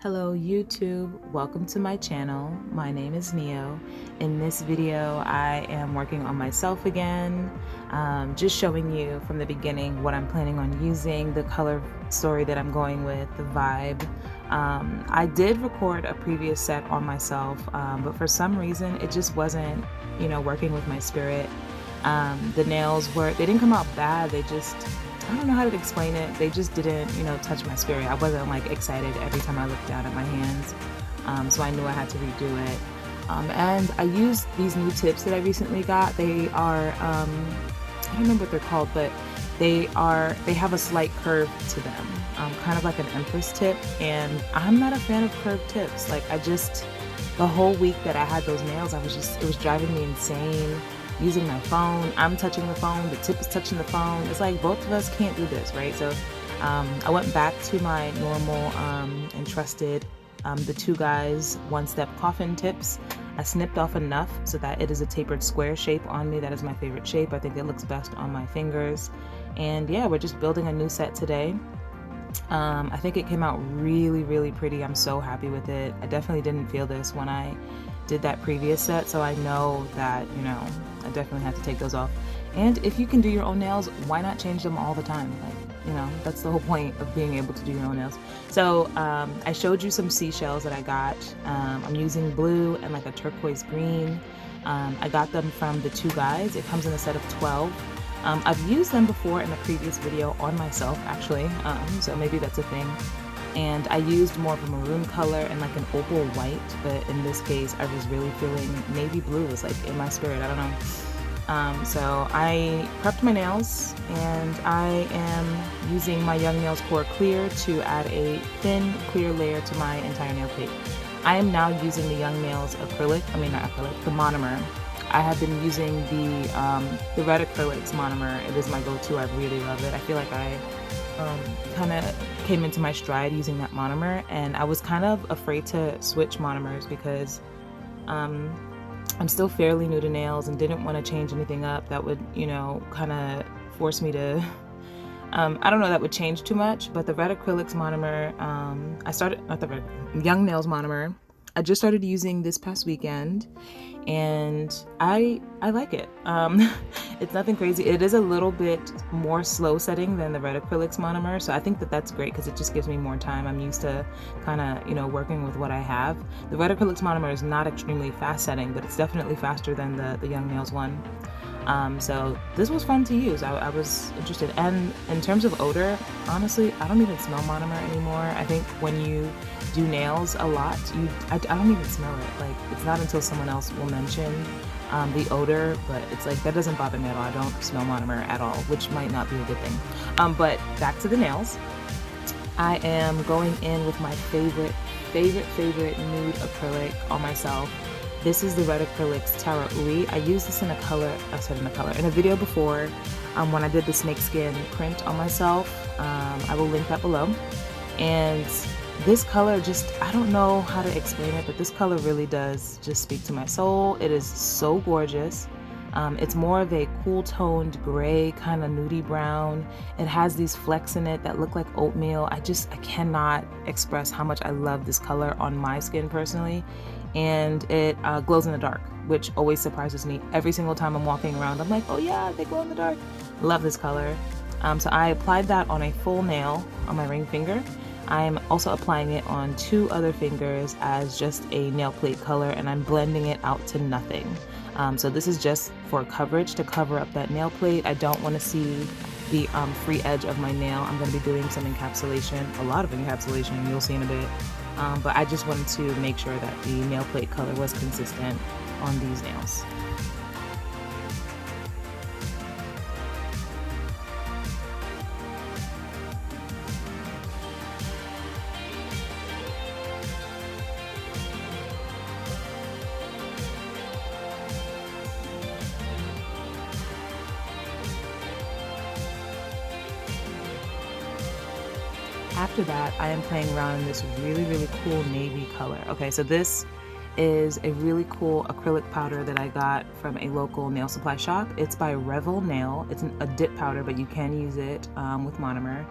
Hello YouTube, welcome to my channel. My name is Neo. In this video I am working on myself again, just showing you from the beginning what I'm planning on using, the color story that I'm going with, the vibe. I did record a previous set on myself, but for some reason it just wasn't, working with my spirit. The nails they didn't come out bad, I don't know how to explain it. They just didn't, touch my spirit. I wasn't like excited every time I looked down at my hands. So I knew I had to redo it. And I used these new tips that I recently got. They are, I don't remember what they're called, but they have a slight curve to them, kind of like an empress tip. And I'm not a fan of curved tips. Like the whole week that I had those nails, it was driving me insane. Using my phone, I'm touching the phone, the tip is touching the phone. It's like both of us can't do this, right? So I went back to my normal and trusted, the Two Guys one-step coffin tips. I snipped off enough so that it is a tapered square shape on me. That is my favorite shape. I think it looks best on my fingers. And yeah, we're just building a new set today. I think it came out really, really pretty. I'm so happy with it. I definitely didn't feel this when I did that previous set, so I know that, I definitely have to take those off. And if you can do your own nails, why not change them all the time? Like, that's the whole point of being able to do your own nails. So I showed you some seashells that I got. I'm using blue and like a turquoise green. I got them from the Two Guys. It comes in a set of 12. I've used them before in a previous video on myself, actually, so maybe that's a thing. And I used more of a maroon color and like an opal white, but in this case I was really feeling navy blue. It was like in my spirit, I don't know. So I prepped my nails and I am using my Young Nails Core Clear to add a thin clear layer to my entire nail plate. I am now using the Young Nails the monomer. I have been using the red acrylics monomer. It is my go-to. I really love it. I feel like I kind of came into my stride using that monomer, and I was kind of afraid to switch monomers because I'm still fairly new to nails and didn't want to change anything up that would, kind of force me to, I don't know, that would change too much. But the red acrylics monomer, Young Nails monomer, I just started using this past weekend, and I like it. It's nothing crazy. It is a little bit more slow setting than the red acrylics monomer, so I think that's great because it just gives me more time. I'm used to kind of working with what I have. The red acrylics monomer is not extremely fast setting, but it's definitely faster than the Young Nails one. So this was fun to use. I was interested. And in terms of odor, honestly, I don't even smell monomer anymore. I think when you do nails a lot, I don't even smell it. Like, it's not until someone else will mention the odor, but it's like, that doesn't bother me at all. I don't smell monomer at all, which might not be a good thing. But back to the nails. I am going in with my favorite nude acrylic on myself. This is the red acrylics Tara Uri. I used this in a video before when I did the snakeskin print on myself. I will link that below. And this color I don't know how to explain it, but this color really does just speak to my soul. It is so gorgeous. It's more of a cool toned gray, kind of nudie brown. It has these flecks in it that look like oatmeal. I cannot express how much I love this color on my skin personally. And it glows in the dark, which always surprises me. Every single time I'm walking around, I'm like, oh yeah, they glow in the dark. Love this color. So I applied that on a full nail on my ring finger. I'm also applying it on 2 other fingers as just a nail plate color, and I'm blending it out to nothing. So this is just for coverage, to cover up that nail plate. I don't want to see the free edge of my nail. I'm going to be doing some encapsulation, a lot of encapsulation, you'll see in a bit. But I just wanted to make sure that the nail plate color was consistent on these nails. After that, I am playing around in this really, really cool navy color. Okay, so this is a really cool acrylic powder that I got from a local nail supply shop. It's by Revel Nail. It's a dip powder, but you can use it with monomer.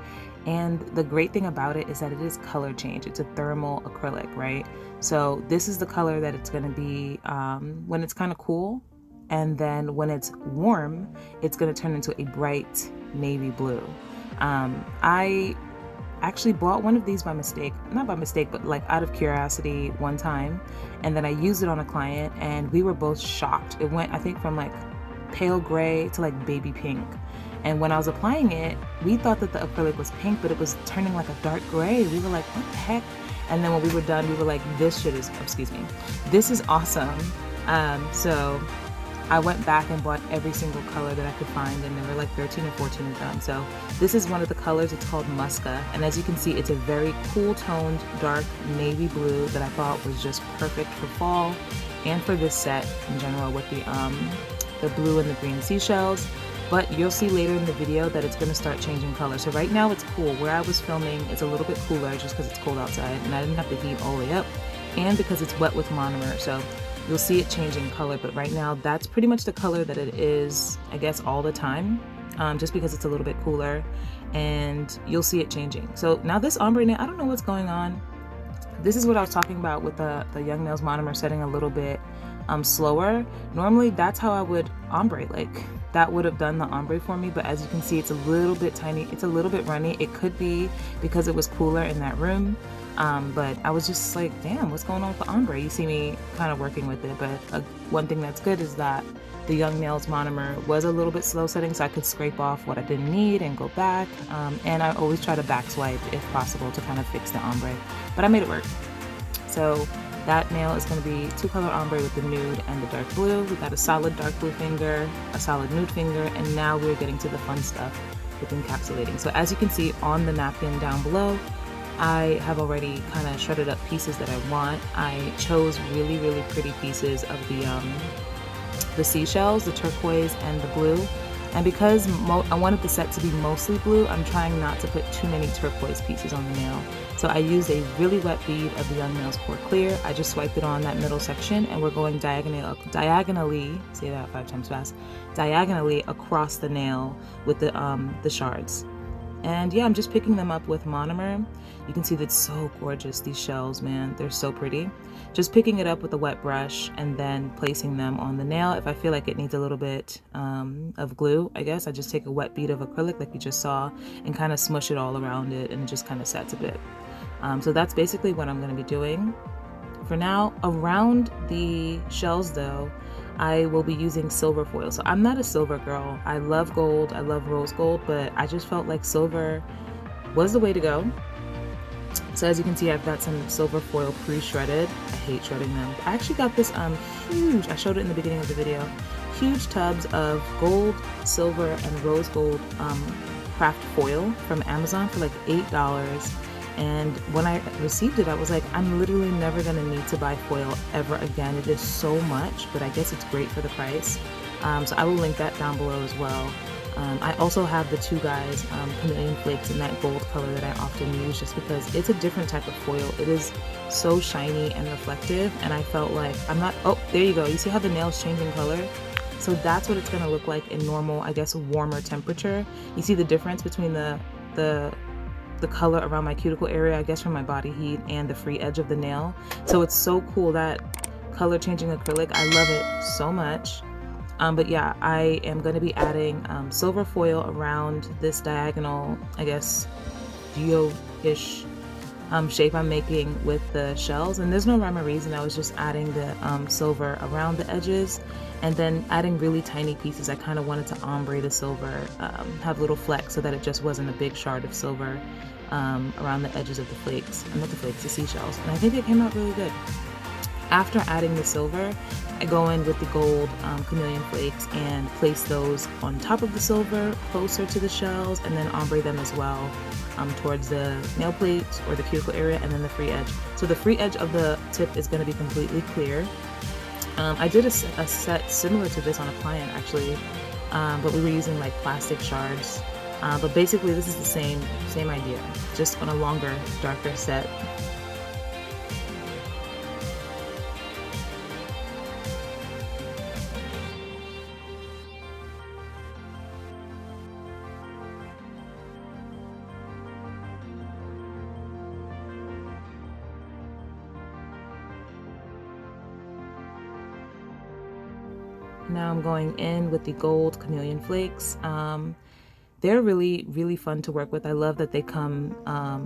And the great thing about it is that it is color change. It's a thermal acrylic, right? So this is the color that it's going to be when it's kind of cool. And then when it's warm, it's going to turn into a bright navy blue. I actually bought one of these by mistake, not by mistake, but like out of curiosity one time. And then I used it on a client and we were both shocked. It went, I think, from like pale gray to like baby pink. And when I was applying it, we thought that the acrylic was pink, but it was turning like a dark gray. We were like, what the heck? And then when we were done, we were like, this is awesome. So I went back and bought every single color that I could find, and there were like 13 or 14 of them. So this is one of the colors. It's called Musca, and as you can see, it's a very cool toned dark navy blue that I thought was just perfect for fall and for this set in general with the blue and the green seashells. But you'll see later in the video that it's going to start changing color. So right now it's cool. Where I was filming, it's a little bit cooler just because it's cold outside and I didn't have to heat all the way up, and because it's wet with monomer. So you'll see it changing color, but right now that's pretty much the color that it is, I guess, all the time, just because it's a little bit cooler, and you'll see it changing. So now this ombre nail, I don't know what's going on. This is what I was talking about with the Young Nails monomer setting a little bit slower. Normally that's how I would ombre, like that would have done the ombre for me, but as you can see, it's a little bit tiny, it's a little bit runny. It could be because it was cooler in that room. But I was just like, damn, what's going on with the ombre? You see me kind of working with it, but one thing that's good is that the Young Nails monomer was a little bit slow setting, so I could scrape off what I didn't need and go back. And I always try to back swipe if possible to kind of fix the ombre, but I made it work. So that nail is going to be 2-color ombre with the nude and the dark blue. We got a solid dark blue finger, a solid nude finger, and now we're getting to the fun stuff with encapsulating. So as you can see on the napkin down below, I have already kind of shredded up pieces that I want. I chose really, really pretty pieces of the seashells, the turquoise and the blue. And because I wanted the set to be mostly blue, I'm trying not to put too many turquoise pieces on the nail. So I used a really wet bead of the Young Nails Core Clear. I just swiped it on that middle section, and we're going diagonally, say that 5 times fast, diagonally across the nail with the shards. And yeah, I'm just picking them up with monomer. You can see that's so gorgeous, these shells, man, they're so pretty. Just picking it up with a wet brush and then placing them on the nail. If I feel like it needs a little bit of glue, I guess I just take a wet bead of acrylic like you just saw and kind of smush it all around it, and it just kind of sets a bit. So that's basically what I'm going to be doing for now. Around the shells though, I will be using silver foil. So I'm not a silver girl. I love gold, I love rose gold, but I just felt like silver was the way to go. So as you can see, I've got some silver foil pre-shredded. I hate shredding them. I actually got this huge, I showed it in the beginning of the video, huge tubs of gold, silver, and rose gold craft foil from Amazon for like $8. And when I received it, I was like, I'm literally never gonna need to buy foil ever again. It is so much, but I guess it's great for the price. So I will link that down below as well. I also have the two guys, Chameleon Flakes in that gold color that I often use just because it's a different type of foil. It is so shiny and reflective, and I felt like I'm not, oh, there you go. You see how the nail's changing color? So that's what it's gonna look like in normal, I guess, warmer temperature. You see the difference between the color around my cuticle area, I guess from my body heat, and the free edge of the nail. So it's so cool, that color changing acrylic. I love it so much. But yeah, I am going to be adding silver foil around this diagonal, I guess, geo-ish shape I'm making with the shells. And there's no rhyme or reason. I was just adding the silver around the edges and then adding really tiny pieces. I kind of wanted to ombre the silver, have little flecks so that it just wasn't a big shard of silver around the edges of the flakes, not the flakes, the seashells. And I think it came out really good. After adding the silver, I go in with the gold Chameleon Flakes and place those on top of the silver closer to the shells, and then ombre them as well towards the nail plate or the cuticle area, and then the free edge. So the free edge of the tip is going to be completely clear. I did a set similar to this on a client actually, but we were using like plastic shards. But basically this is the same idea, just on a longer, darker set. Now I'm going in with the gold Chameleon Flakes. They're really fun to work with. I love that they come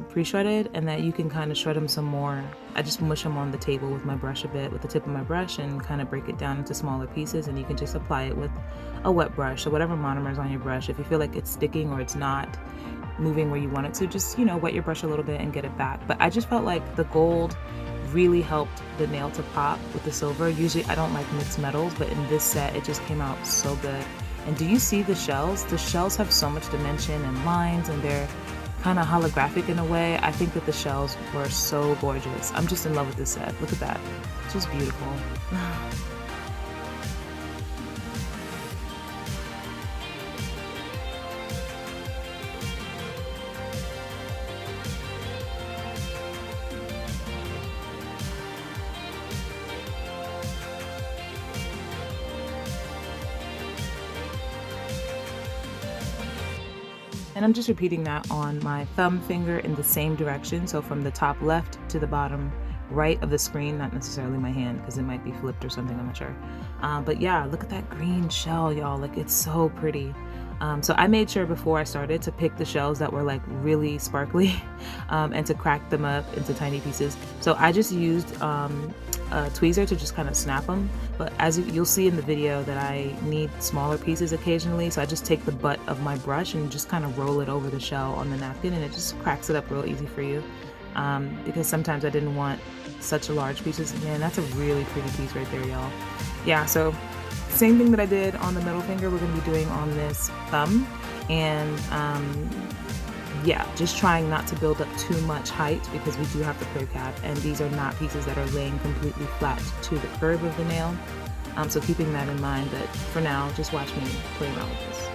pre-shredded and that you can kind of shred them some more. I just mush them on the table with my brush a bit, with the tip of my brush, and kind of break it down into smaller pieces, and you can just apply it with a wet brush. So whatever monomer is on your brush, if you feel like it's sticking or it's not moving where you want it to, just, you know, wet your brush a little bit and get it back. But I just felt like the gold really helped the nail to pop with the silver. Usually I don't like mixed metals, but in this set it just came out so good. And do you see the shells? The shells have so much dimension and lines, and they're kind of holographic in a way. I think that the shells were so gorgeous. I'm just in love with this set. Look at that. It's just beautiful. And I'm just repeating that on my thumb finger in the same direction. So from the top left to the bottom right of the screen, not necessarily my hand because it might be flipped or something, I'm not sure. But yeah, look at that green shell, y'all. Like, it's so pretty. So I made sure before I started to pick the shells that were like really sparkly and to crack them up into tiny pieces. So I just used a tweezer to just kind of snap them, but as you'll see in the video that I need smaller pieces occasionally, so I just take the butt of my brush and just kind of roll it over the shell on the napkin, and it just cracks it up real easy for you, because sometimes I didn't want such large pieces. Man, that's a really pretty piece right there, y'all. Yeah, so same thing that I did on the middle finger, we're going to be doing on this thumb, and yeah, just trying not to build up too much height because we do have the curve cap, and these are not pieces that are laying completely flat to the curve of the nail. So keeping that in mind, but for now, just watch me play around with this.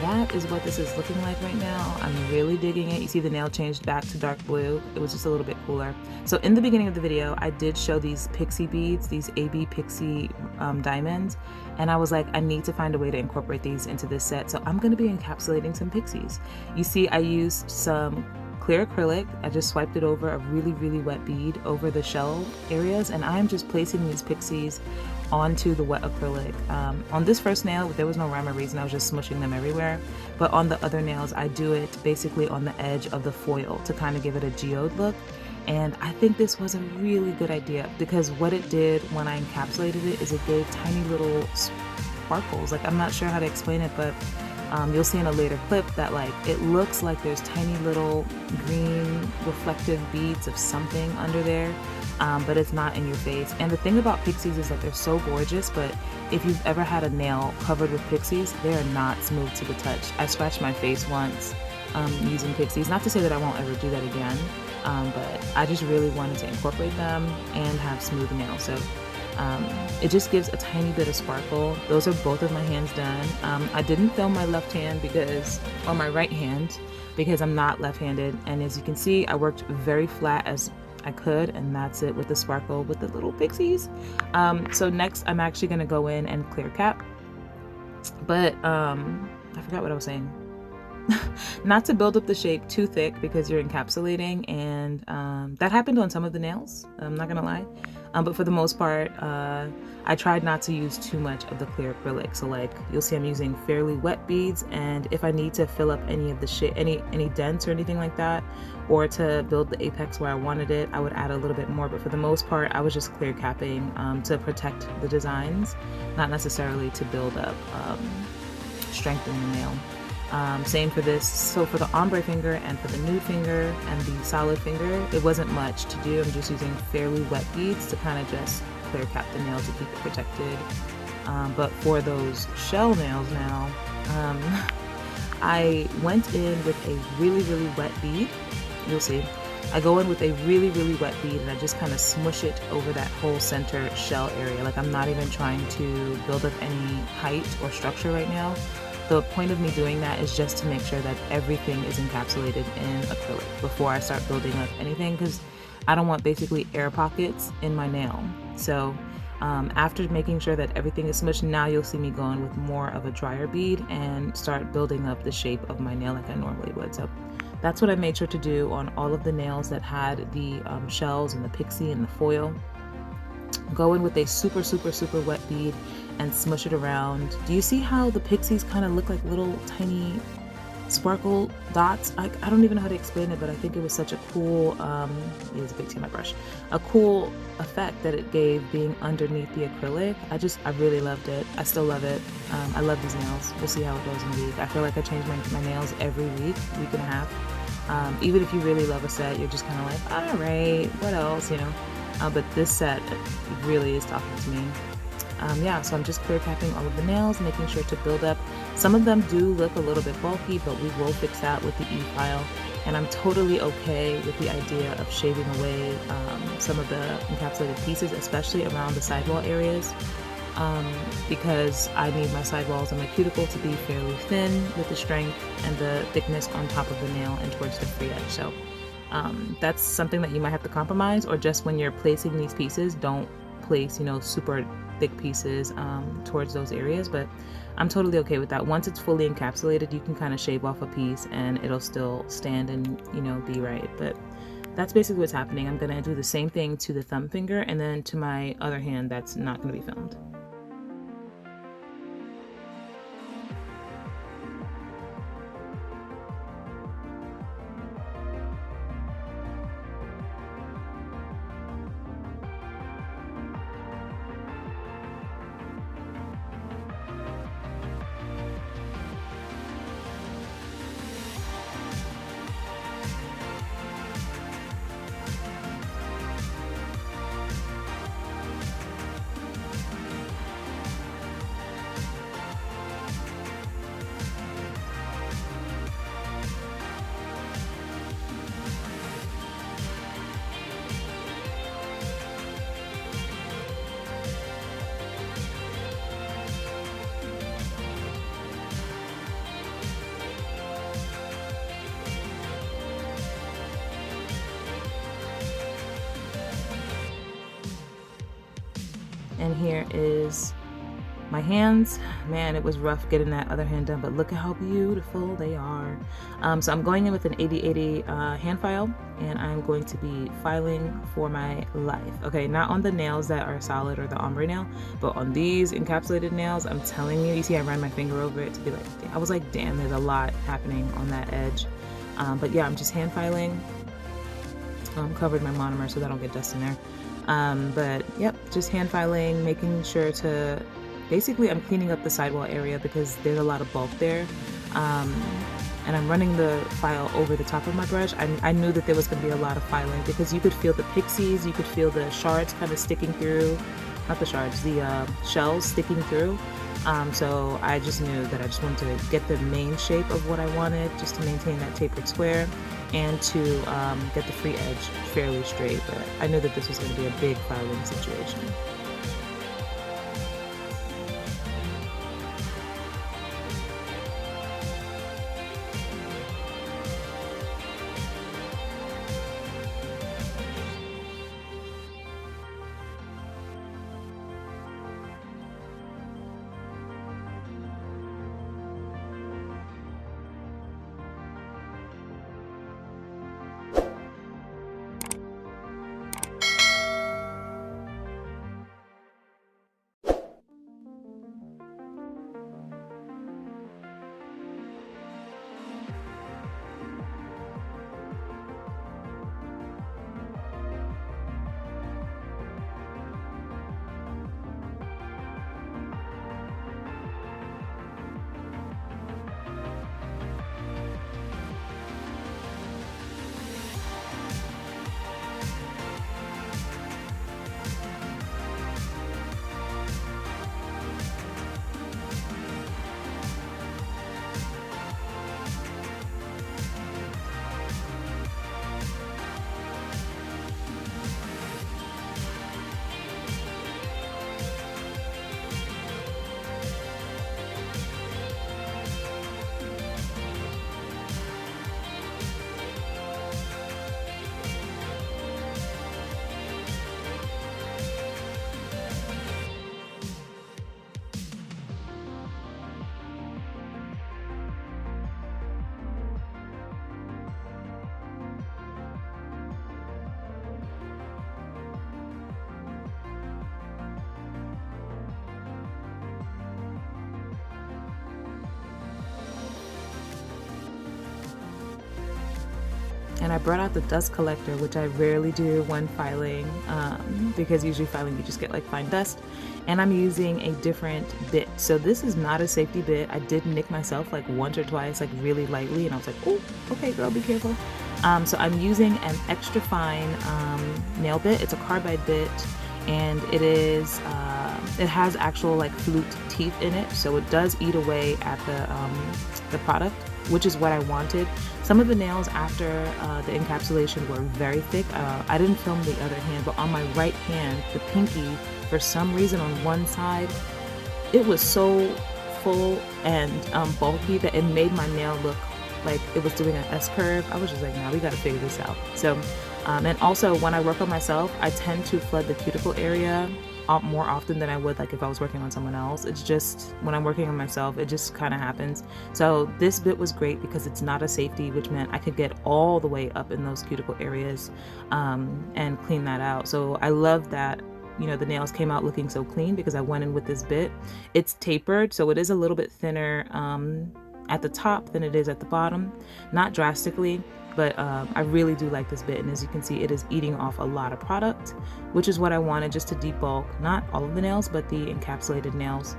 that is what this is looking like right now. I'm really digging it. You see the nail changed back to dark blue. It was just a little bit cooler. So in the beginning of the video, I did show these pixie beads, these AB pixie diamonds, and I was like, I need to find a way to incorporate these into this set. So I'm going to be encapsulating some pixies. You see, I used some clear acrylic. I just swiped it over a really, really wet bead over the shell areas, and I'm just placing these pixies onto the wet acrylic. On this first nail, there was no rhyme or reason. I was just smushing them everywhere. But on the other nails, I do it basically on the edge of the foil to kind of give it a geode look. And I think this was a really good idea, because what it did when I encapsulated it is it gave tiny little sparkles. Like, I'm not sure how to explain it, but you'll see in a later clip that like it looks like there's tiny little green reflective beads of something under there, but it's not in your face. And the thing about pixies is that they're so gorgeous, but if you've ever had a nail covered with pixies, they are not smooth to the touch. I scratched my face once using pixies. Not to say that I won't ever do that again, but I just really wanted to incorporate them and have smooth nails. So it just gives a tiny bit of sparkle. Those are both of my hands done. I didn't film my left hand or my right hand, because I'm not left-handed. And as you can see, I worked very flat as I could, and that's it with the sparkle with the little pixies. So next I'm actually gonna go in and clear cap. But I forgot what I was saying. Not to build up the shape too thick, because you're encapsulating, and that happened on some of the nails, I'm not gonna lie. But for the most part, I tried not to use too much of the clear acrylic. So like, you'll see I'm using fairly wet beads, and if I need to fill up any of the shape, any dents or anything like that, or to build the apex where I wanted it, I would add a little bit more. But for the most part, I was just clear capping to protect the designs, not necessarily to build up strength in the nail. Same for this. So for the ombre finger and for the nude finger and the solid finger, it wasn't much to do. I'm just using fairly wet beads to kind of just clear cap the nail to keep it protected. But for those shell nails now, I went in with a really, really wet bead. You'll see. I go in with a really, really wet bead, and I just kind of smush it over that whole center shell area. Like, I'm not even trying to build up any height or structure right now. The point of me doing that is just to make sure that everything is encapsulated in acrylic before I start building up anything, because I don't want basically air pockets in my nail. So after making sure that everything is smushed, now you'll see me going with more of a drier bead and start building up the shape of my nail like I normally would. So that's what I made sure to do on all of the nails that had the shells and the pixie and the foil. Go in with a super, super, super wet bead and smush it around. Do you see how the pixies kind of look like little tiny sparkle dots? I don't even know how to explain it, but I think it was such a cool, it's a big tea, my brush, a cool effect that it gave being underneath the acrylic. I really loved it. I still love it. I love these nails. We'll see how it goes in a week. I feel like I change my nails every week and a half. Even if you really love a set, you're just kind of like, all right, what else, you know? But this set really is talking to me. Yeah, so I'm just clear capping all of the nails, making sure to build up. Some of them do look a little bit bulky, but we will fix that with the E-file. And I'm totally okay with the idea of shaving away some of the encapsulated pieces, especially around the sidewall areas, because I need my sidewalls and my cuticle to be fairly thin with the strength and the thickness on top of the nail and towards the free edge. So that's something that you might have to compromise, or just when you're placing these pieces, don't place, you know, super thick pieces towards those areas. But I'm totally okay with that. Once it's fully encapsulated, you can kind of shave off a piece and it'll still stand and, you know, be right. But that's basically what's happening. I'm gonna do the same thing to the thumb finger, and then to my other hand that's not gonna be filmed. And here is my hands. Man, it was rough getting that other hand done, but look at how beautiful they are. So I'm going in with an 80/80 hand file, and I'm going to be filing for my life. Okay, not on the nails that are solid or the ombre nail, but on these encapsulated nails. I'm telling you, you see I ran my finger over it to be like, I was like, damn, there's a lot happening on that edge. But yeah, I'm just hand filing. Covered my monomer so that I don't get dust in there. But yep, just hand filing, making sure to, basically I'm cleaning up the sidewall area because there's a lot of bulk there. And I'm running the file over the top of my brush. I knew that there was going to be a lot of filing because you could feel the pixies, you could feel the shards kind of sticking through, not the shards, the shells sticking through. So I just knew that I just wanted to get the main shape of what I wanted, just to maintain that tapered square and to get the free edge fairly straight. But I knew that this was going to be a big filing situation. And I brought out the dust collector, which I rarely do when filing, because usually filing you just get like fine dust. And I'm using a different bit. So this is not a safety bit. I did nick myself like once or twice, like really lightly, and I was like, oh, okay girl, be careful. So I'm using an extra fine nail bit. It's a carbide bit, and it is it has actual like flute teeth in it, so it does eat away at the product, which is what I wanted. Some of the nails after the encapsulation were very thick. I didn't film the other hand, but on my right hand, the pinky, for some reason on one side, it was so full and bulky that it made my nail look like it was doing an S-curve. I was just like, nah, we gotta figure this out. So, and also when I work on myself, I tend to flood the cuticle area more often than I would like if I was working on someone else. It's just when I'm working on myself, it just kind of happens. So this bit was great because it's not a safety, which meant I could get all the way up in those cuticle areas and clean that out. So I love that, you know, the nails came out looking so clean because I went in with this bit. It's tapered, so it is a little bit thinner at the top than it is at the bottom. Not drastically, but I really do like this bit, and as you can see, it is eating off a lot of product, which is what I wanted, just to debulk not all of the nails, but the encapsulated nails.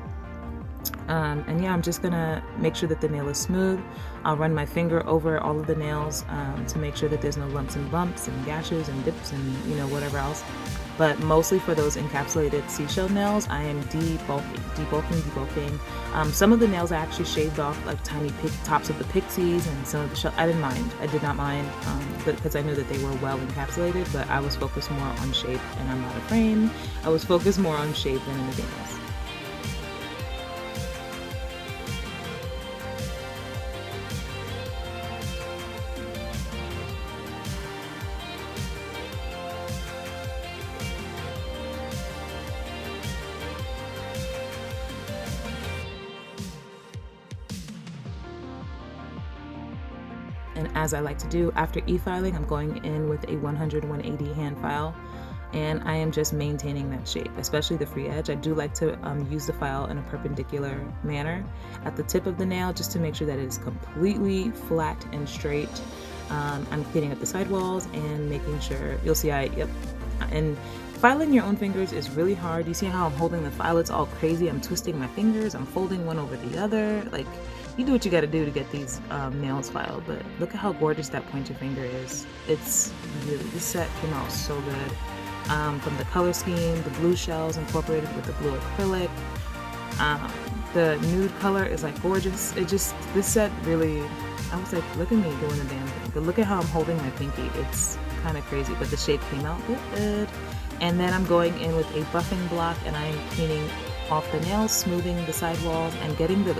And yeah, I'm just gonna make sure that the nail is smooth. I'll run my finger over all of the nails to make sure that there's no lumps and bumps and gashes and dips and, you know, whatever else. But mostly for those encapsulated seashell nails, I am debulking. Some of the nails I actually shaved off like tiny tops of the pixies and some of the shell. I didn't mind. I did not mind because I knew that they were well encapsulated, but I was focused more on shape, and I'm not a frame. I was focused more on shape than anything else. And as I like to do, after e-filing, I'm going in with a 100-180 hand file, and I am just maintaining that shape, especially the free edge. I do like to use the file in a perpendicular manner at the tip of the nail, just to make sure that it is completely flat and straight. I'm cleaning up the sidewalls and making sure, you'll see and filing your own fingers is really hard. You see how I'm holding the file? It's all crazy. I'm twisting my fingers, I'm folding one over the other. Like, you do what you gotta do to get these nails filed, but look at how gorgeous that pointer finger is. It's really, this set came out so good. From the color scheme, the blue shells incorporated with the blue acrylic. The nude color is like gorgeous. This set really, I was like, look at me doing the damn thing. But look at how I'm holding my pinky. It's kind of crazy, but the shape came out good. And then I'm going in with a buffing block, and I'm cleaning off the nails, smoothing the sidewalls, and getting the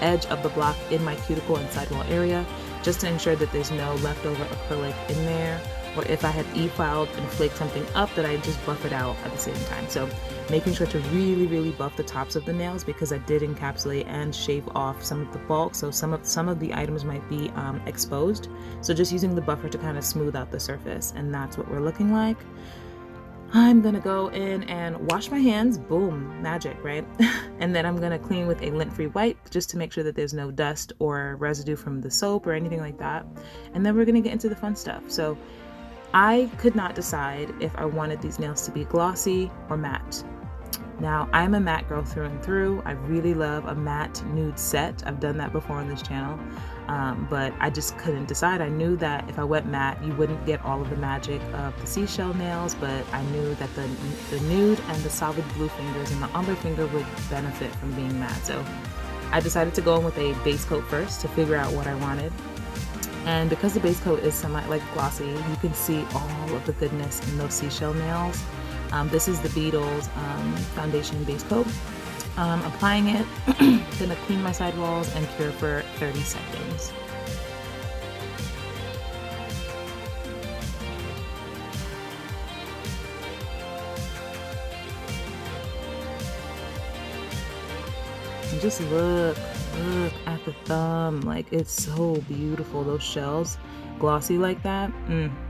edge of the block in my cuticle and sidewall area, just to ensure that there's no leftover acrylic in there, or if I had e-filed and flaked something up, that I just buff it out at the same time. So making sure to really buff the tops of the nails, because I did encapsulate and shave off some of the bulk, so some of the items might be exposed. So just using the buffer to kind of smooth out the surface, and that's what we're looking like. I'm gonna go in and wash my hands, boom, magic, right? And then I'm gonna clean with a lint-free wipe, just to make sure that there's no dust or residue from the soap or anything like that. And then we're gonna get into the fun stuff. So I could not decide if I wanted these nails to be glossy or matte. Now, I'm a matte girl through and through. I really love a matte nude set. I've done that before on this channel, but I just couldn't decide. I knew that if I went matte, you wouldn't get all of the magic of the seashell nails, but I knew that the nude and the solid blue fingers and the ombre finger would benefit from being matte. So I decided to go in with a base coat first to figure out what I wanted. And because the base coat is like glossy, you can see all of the goodness in those seashell nails. This is the Beatles foundation base coat. Applying it, gonna clean my sidewalls and cure for 30 seconds. And just look at the thumb, like it's so beautiful, those shells glossy like that.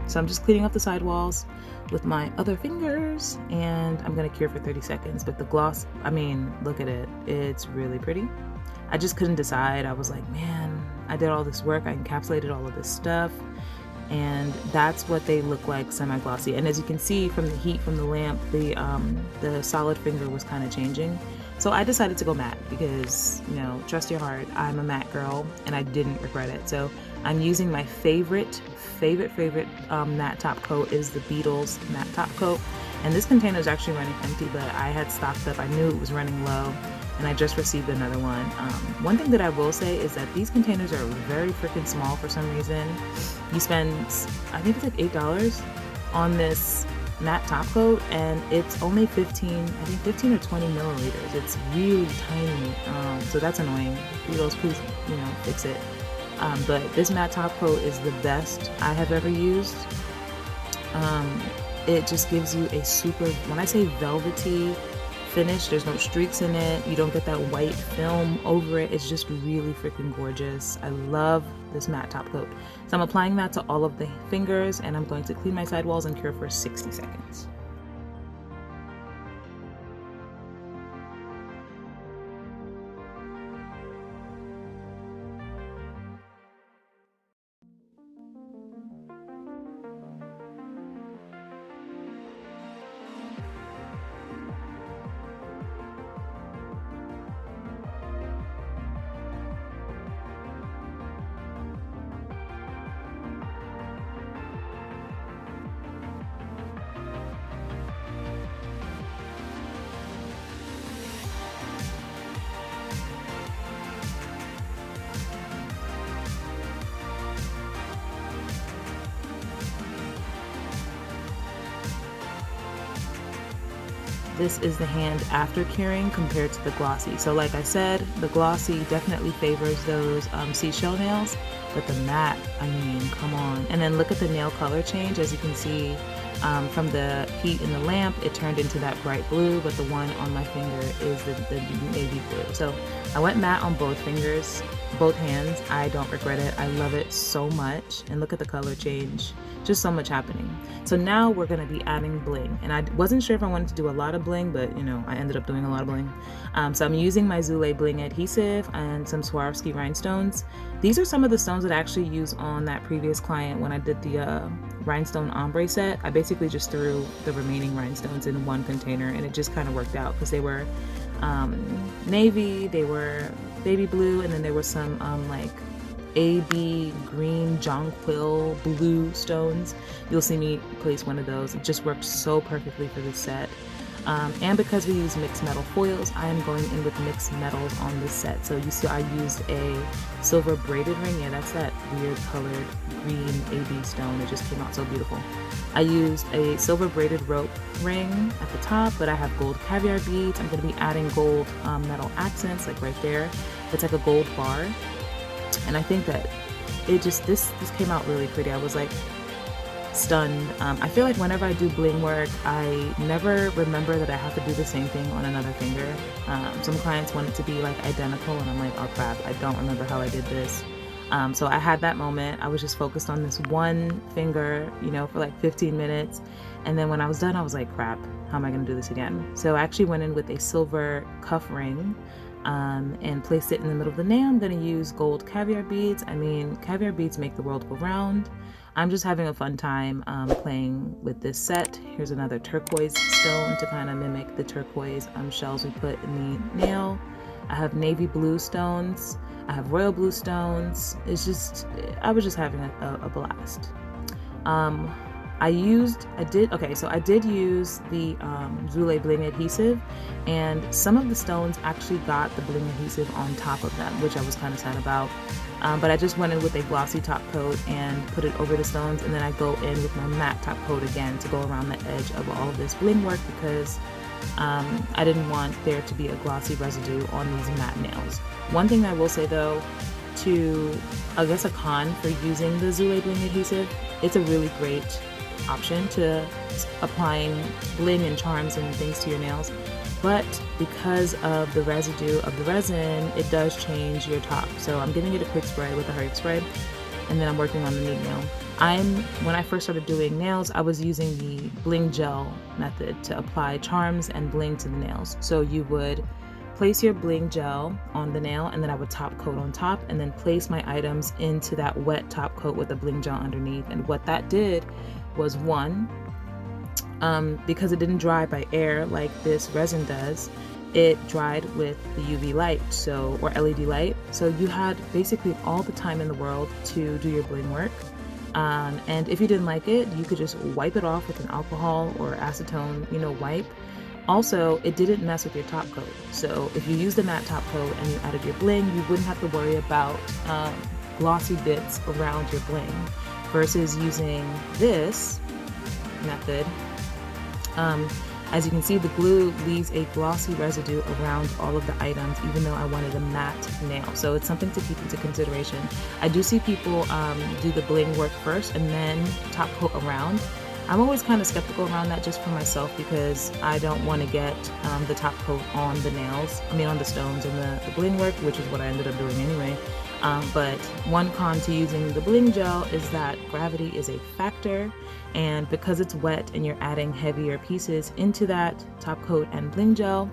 So I'm just cleaning up the sidewalls with my other fingers, and I'm gonna cure for 30 seconds. But the gloss, I mean, look at it, it's really pretty. I just couldn't decide. I was like, man, I did all this work, I encapsulated all of this stuff, and that's what they look like, semi-glossy. And as you can see from the heat from the lamp, the solid finger was kind of changing. So I decided to go matte because, you know, trust your heart, I'm a matte girl, and I didn't regret it. So I'm using my favorite matte top coat is the Beatles matte top coat. And this container is actually running empty, but I had stocked up. I knew it was running low, and I just received another one. One thing that I will say is that these containers are very freaking small for some reason. You spend, I think it's like $8 on this matte top coat, and it's only 15 or 20 milliliters. It's really tiny, so that's annoying. Beatles, please, you know, fix it. But this matte top coat is the best I have ever used. It just gives you a super, when I say velvety finish, there's no streaks in it, you don't get that white film over it, it's just really freaking gorgeous. I love this matte top coat. So I'm applying that to all of the fingers, and I'm going to clean my sidewalls and cure for 60 seconds. This is the hand after curing compared to the glossy. So like I said, the glossy definitely favors those seashell nails, but the matte, I mean, come on. And then look at the nail color change. As you can see, from the heat in the lamp, it turned into that bright blue, but the one on my finger is the navy blue. So I went matte on both fingers. both hands. I don't regret it. I love it so much. And look at the color change. Just so much happening. So now we're going to be adding bling. And I wasn't sure if I wanted to do a lot of bling, but you know, I ended up doing a lot of bling. So I'm using my Using Bling adhesive and some Swarovski rhinestones. These are some of the stones that I actually used on that previous client when I did the rhinestone ombre set. I basically just threw the remaining rhinestones in one container, and it just kind of worked out because they were navy, they were baby blue, and then there was some like AB green jonquil blue stones. You'll see me place one of those. It just worked so perfectly for this set. And because we use mixed metal foils, I am going in with mixed metals on this set. So you see I used a silver braided ring. Yeah, that's that weird colored green AB stone. It just came out so beautiful. I used a silver braided rope ring at the top, but I have gold caviar beads. I'm going to be adding gold metal accents like right there. It's like a gold bar. And I think that it just, this came out really pretty. I was like stunned. I feel like whenever I do bling work, I never remember that I have to do the same thing on another finger. Some clients want it to be like identical, and I'm like, oh crap, I don't remember how I did this. So I had that moment. I was just focused on this one finger, you know, for like 15 minutes. And then when I was done, I was like, crap, how am I going to do this again? So I actually went in with a silver cuff ring and placed it in the middle of the nail. I'm going to use gold caviar beads. I mean, caviar beads make the world go round. I'm just having a fun time playing with this set. Here's another turquoise stone to kind of mimic the turquoise shells we put in the nail. I have navy blue stones. I have royal blue stones. It's just, I was just having a blast. I did use the Using Bling adhesive, and some of the stones actually got the bling adhesive on top of them, which I was kind of sad about. But I just went in with a glossy top coat and put it over the stones, and then I go in with my matte top coat again to go around the edge of all of this bling work because I didn't want there to be a glossy residue on these matte nails. One thing I will say though, I guess a con for using the Using Bling adhesive, it's a really great option to applying bling and charms and things to your nails, but because of the residue of the resin, it does change your top. So I'm giving it a quick spray with a hurry spray, and then I'm working on the nude nail. When I first started doing nails, I was using the bling gel method to apply charms and bling to the nails. So you would place your bling gel on the nail, and then I would top coat on top, and then place my items into that wet top coat with the bling gel underneath. And what that did was, one, because it didn't dry by air like this resin does, it dried with the UV light, or LED light. So you had basically all the time in the world to do your bling work. And if you didn't like it, you could just wipe it off with an alcohol or acetone, wipe. Also, it didn't mess with your top coat. So if you used the matte top coat and you added your bling, you wouldn't have to worry about glossy bits around your bling, versus using this method. As you can see, the glue leaves a glossy residue around all of the items, even though I wanted a matte nail. So it's something to keep into consideration. I do see people do the bling work first and then top coat around. I'm always kind of skeptical around that, just for myself, because I don't want to get the top coat on the nails, on the stones and the bling work, which is what I ended up doing anyway. But one con to using the bling gel is that gravity is a factor, and because it's wet and you're adding heavier pieces into that top coat and bling gel,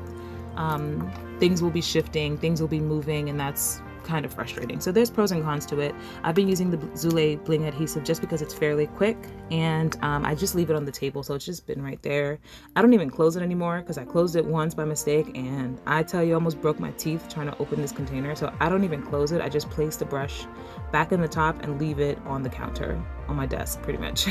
things will be shifting, things will be moving, and that's kind of frustrating. So there's pros and cons to it. I've been using the Using Bling adhesive just because it's fairly quick, and I just leave it on the table, so it's just been right there. I don't even close it anymore because I closed it once by mistake, and I tell you, I almost broke my teeth trying to open this container. So I don't even close it. I just place the brush back in the top and leave it on the counter on my desk, pretty much.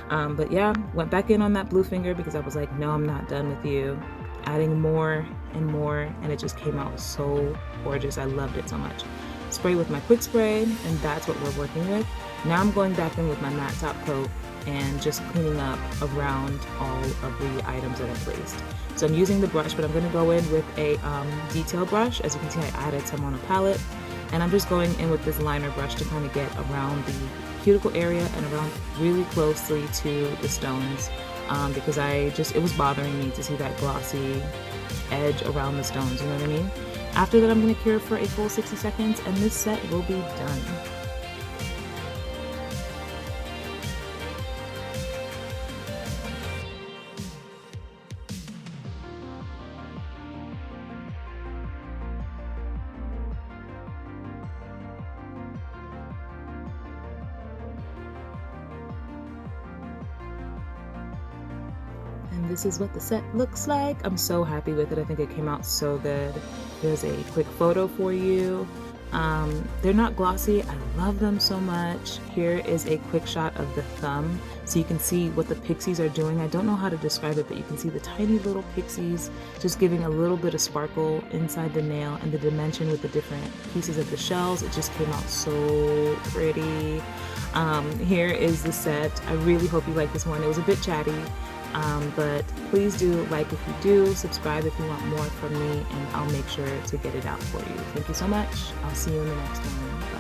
But yeah, went back in on that blue finger because I was like, no, I'm not done with you. Adding more and more, and it just came out so gorgeous. I loved it so much. Spray with my quick spray, and that's what we're working with. Now I'm going back in with my matte top coat and just cleaning up around all of the items that I placed. So I'm using the brush, but I'm going to go in with a detail brush. As you can see, I added some on a palette, and I'm just going in with this liner brush to kind of get around the cuticle area and around really closely to the stones. Because it was bothering me to see that glossy edge around the stones, you know what I mean? After that, I'm going to cure for a full 60 seconds and this set will be done. And this is what the set looks like. I'm so happy with it. I think it came out so good. Here's a quick photo for you. They're not glossy. I love them so much. Here is a quick shot of the thumb so you can see what the pixies are doing. I don't know how to describe it, but you can see the tiny little pixies just giving a little bit of sparkle inside the nail, and the dimension with the different pieces of the shells. It just came out so pretty. Here is the set. I really hope you like this one. It was a bit chatty. But please do like if you do, subscribe if you want more from me, and I'll make sure to get it out for you. Thank you so much. I'll see you in the next one.